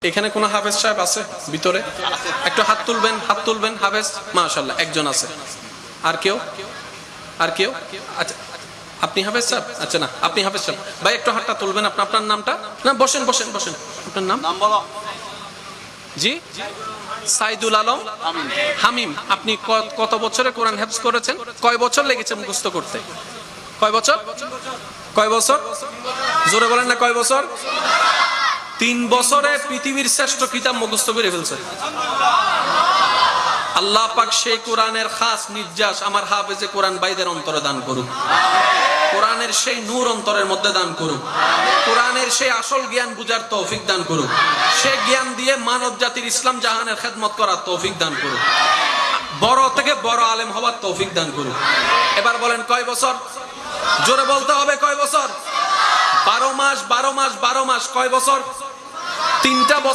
এখানে কোন হাফেজ সাহেব আছে ভিতরে? একটু হাত তুলবেন হাফেজ। মাশাআল্লাহ, একজন আছে। আর কেউ? আচ্ছা, আপনি হাফেজ সাহেব? আচ্ছা, না আপনি হাফেজ সাহেব। ভাই একটু হাতটা তুলবেন। আপনার নামটা? না, বসেন। আপনার নাম? জি, সাইদুল আলম হামিম। আপনি কত বছরে কোরআন হেফজ করেছেন? কয় বছর লেগেছে মুখস্থ করতে? কয় বছর? জোরে বলেন না, কয় বছর? 3 বছরে পৃথিবীর শ্রেষ্ঠ কিতাব মুখস্থ করে ফেলছে। আল্লাহ পাক সেই কোরআনের খাস নির্যাস আমার হাফেজে কোরআন ভাইদের অন্তরে দান করুন। কোরআনের সেই নূর অন্তরের মধ্যে দান করুন। কোরআনের সেই আসল জ্ঞান বুঝার তৌফিক দান করুন। সেই জ্ঞান দিয়ে মানব জাতির ইসলাম জাহানের খেদমত করার তৌফিক দান করুন। বড় থেকে বড় আলেম হওয়ার তৌফিক দান করুন। এবার বলেন কয় বছর? জোরে বলতে হবে, কয় বছর? 12 মাস। কয় বছর? 3টা বছর।